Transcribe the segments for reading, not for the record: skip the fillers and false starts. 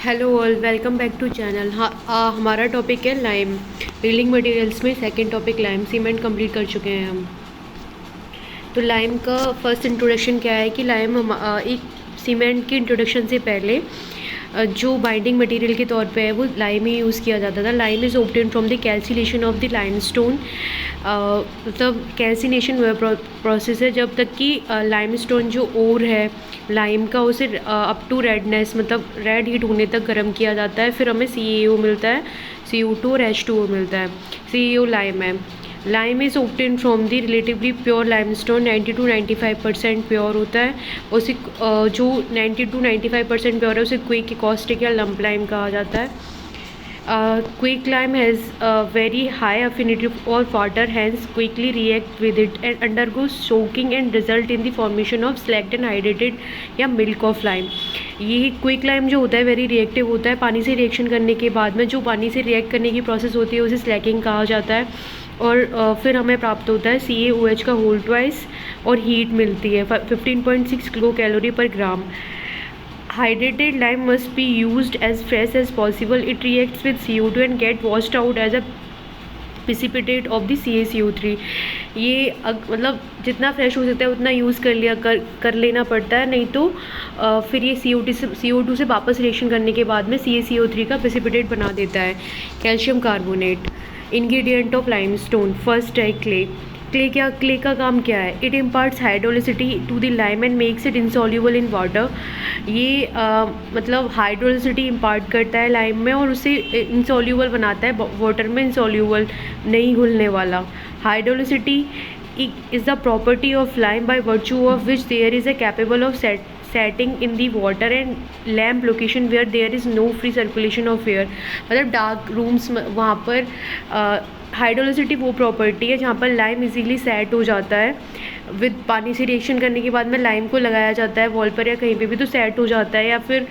Hello all, welcome back to channel. हाँ, हमारा topic है लाइम। बिल्डिंग मटेरियल्स में second topic lime. Cement complete कर चुके हैं हम। तो लाइम का फर्स्ट इंट्रोडक्शन क्या है कि लाइम एक सीमेंट की इंट्रोडक्शन से पहले जो बाइंडिंग मटेरियल के तौर पे है वो लाइम ही यूज़ किया जाता था। Lime is obtain from the calcination of the limestone. मतलब कैल्सिनेशन वह प्रोसेस है जब तक कि लाइमस्टोन जो ओर है लाइम का उसे अप टू रेडनेस मतलब रेड हीट होने तक गर्म किया जाता है। फिर हमें CaO मिलता है, CO2 और H2O मिलता है। CaO लाइम है। Lime is obtain from the relatively pure limestone. 90 to 95% pure होता है। उसे जो 90 to 95% प्योर है उसे क्विक, कॉस्टिक या लंप लाइम कहा जाता है। Quick lime has a very high affinity for water, hence quickly react with it and undergoes soaking and result in the formation of slacked and hydrated या milk of lime। ये quick lime जो होता है very reactive होता है। पानी से reaction करने के बाद में जो पानी से रिएक्ट करने की प्रोसेस होती है उसे स्लैकिंग कहा जाता है। और फिर हमें प्राप्त होता है CaOH का होल ट्वाइस और हीट मिलती है 15.6 किलो कैलोरी पर ग्राम। Hydrated lime must be used as fresh as possible. It reacts with CO2 and get washed out as a precipitate of the CaCO3। ये मतलब जितना फ्रेश हो सकता है उतना यूज़ कर लेना पड़ता है, नहीं तो फिर ये CO2 से वापस रिएक्शन करने के बाद में CaCO3 का प्रेसिपिटेट बना देता है। Calcium carbonate ingredient of limestone. First है क्ले का काम क्या है? It imparts hydraulicity to the lime and makes it insoluble in water. ये मतलब हाइड्रोलिसिटी इम्पार्ट करता है लाइम में और उसे इंसॉल्यूबल बनाता है, वाटर में इंसॉल्यूबल नहीं घुलने वाला। Hydroelectricity is the property of lime by virtue of which there is a capable of setting in the water and lamp location where there is no free circulation of air। मतलब dark rooms वहाँ पर hydroelectricity वो property है जहाँ पर lime easily set हो जाता है। विद पानी से रिएक्शन करने के बाद में लाइम को लगाया जाता है वॉल पर या कहीं पे भी तो सेट हो जाता है। या फिर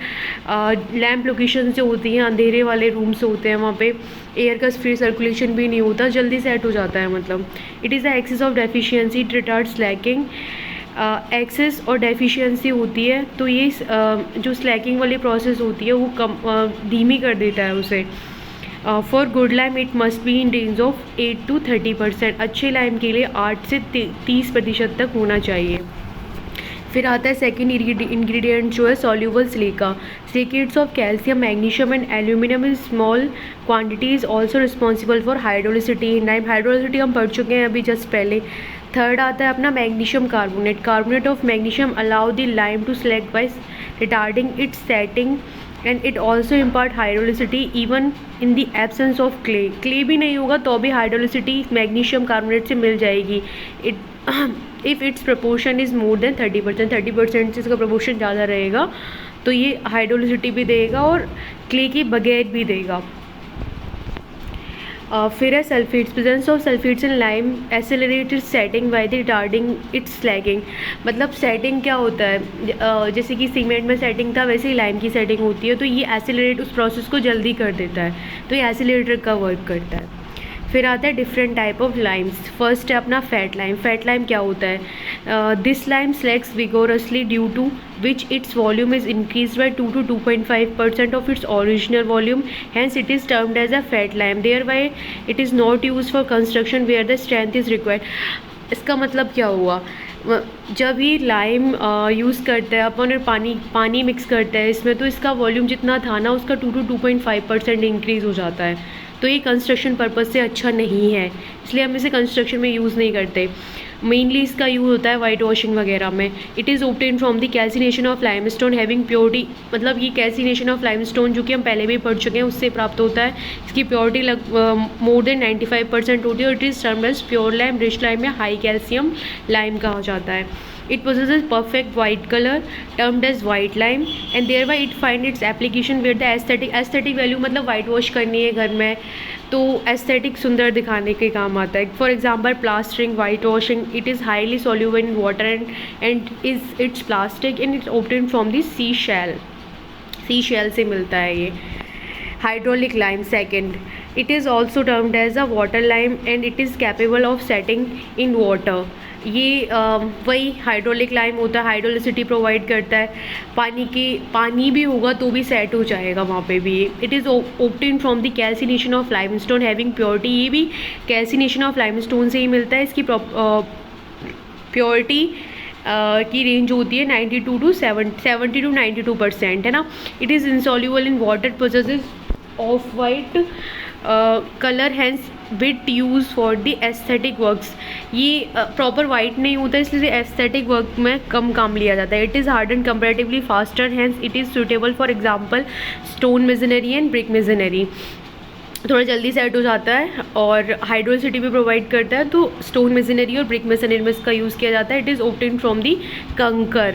लैम्प लोकेशन से होती हैं, अंधेरे वाले रूम से होते हैं, वहाँ पे एयर का फ्री सर्कुलेशन भी नहीं होता, जल्दी सेट हो जाता है। मतलब it is the excess of deficiency, it retards slaking. Excess और डेफिशिएंसी होती है तो ये जो स्लैकिंग वाली प्रोसेस होती है वो कम धीमी कर देता है उसे। For good lime it must be in range of 8 to 30%। अच्छे लाइम के लिए 8 से 30% तक होना चाहिए। फिर आता है सेकेंड इंग्रेडिएंट जो है soluble silica. Silicates of calcium, magnesium and aluminium in small quantity is also responsible for hydraulicity in lime. Hydraulicity हम पढ़ चुके हैं अभी जस्ट पहले। थर्ड आता है अपना magnesium carbonate. Carbonate of magnesium allow the lime to slake by retarding its setting and it also impart hydraulicity even in the absence of clay भी नहीं होगा तो भी हाइड्रोलिसिटी मैग्नीशियम कार्बोनेट से मिल जाएगी। If it's proportion is more than 30% से इसका proportion ज़्यादा रहेगा तो ये हाइड्रोलिसिटी भी देगा और क्ले के बगैर भी देगा। फिर है sulphates. Presence of sulphates in lime accelerated setting by the retarding its slaking. मतलब सेटिंग क्या होता है, जैसे कि सीमेंट में सेटिंग था वैसे ही लाइम की सेटिंग होती है तो ये एसेलरेट उस प्रोसेस को जल्दी कर देता है, तो ये एसेलरेटर का वर्क करता है। फिर आता है different type of limes. First है अपना फैट लाइम। फैट लाइम क्या होता है? This lime slakes vigorously due to which its volume is increase by 2 to 2.5% of its original volume, hence it is termed as a fat lime. Thereby it is not use for construction where the strength is required. इसका मतलब क्या हुआ? जब ये lime use करते हैं अपन और पानी मिक्स करते हैं इसमें तो इसका वॉल्यूम जितना था ना उसका 2 to 2.5% इंक्रीज़ हो जाता है। तो ये कंस्ट्रक्शन पर्पज़ से अच्छा नहीं है, इसलिए हम इसे कंस्ट्रक्शन में यूज़ नहीं करते। मेनली इसका यूज़ होता है वाइट वॉशिंग वगैरह में। It is obtain from the calcination of limestone having purity. मतलब ये कैल्सिनेशन ऑफ लाइमस्टोन जो कि हम पहले भी पढ़ चुके हैं उससे प्राप्त होता है। इसकी प्योरिटी मोर देन 95% होती है और it is termed as pure lime, rich lime या हाई कैल्शियम लाइम कहा जाता है। It possesses perfect white color termed as white lime and thereby it find its application where the aesthetic value मतलब white wash करनी है घर में तो aesthetic सुंदर दिखाने के काम आता है। For example plastering, white washing, it is highly soluble in water and it's plastic and it's obtained from the seashell से मिलता है ये। Hydraulic lime second. It is also termed as a water lime and it is capable of setting in water. ये वही hydraulic lime होता है, hydroelectricity provide करता है, पानी भी होगा तो भी सेट हो जाएगा वहाँ पे भी। It is obtained from the calcination of limestone having purity, ये भी कैल्सिनेशन ऑफ लाइमस्टोन से ही मिलता है। इसकी प्योरिटी की रेंज होती है 70 to 92% है ना। It is insoluble in water, possesses of white colour, hence it use for the aesthetic works. ये प्रॉपर वाइट नहीं होता इसलिए एस्थेटिक वर्क में कम काम लिया जाता है। It is harden comparatively faster, hence it is suitable for example stone masonry and brick masonry. थोड़ा जल्दी सेट हो जाता है और हाइड्रोसिटी भी प्रोवाइड करता है, तो स्टोन मेजनरी और ब्रिक मेजनरी में इसका यूज़ किया जाता है। It is obtained from the kankar.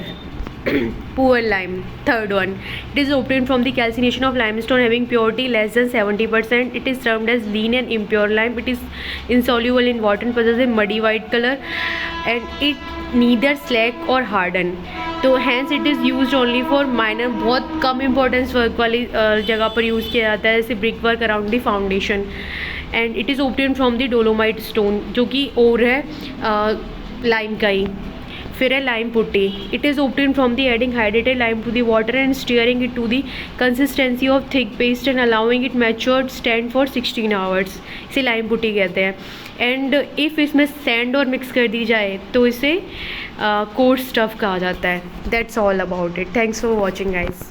Poor lime, third one, it is obtained from the calcination of limestone having purity less than 70%. It is termed as lean and impure lime. It is insoluble in water and possesses a muddy white color and it neither slack or harden. तो hence it is use only for minor, बहुत कम importance work वाली जगह पर use किया जाता है, जैसे brick work around the foundation. And it is obtained from the dolomite stone, जो कि और है लाइम का ही. फिर है lime putty. It is obtained from the adding hydrated lime to the water and stirring it to the consistency of thick paste and allowing it matured stand for 16 hours. इसे lime putty कहते हैं. And if इसमें sand और mix कर दी जाए तो इसे कोर्स स्टफ कहा जाता है. That's all about it. Thanks for watching guys.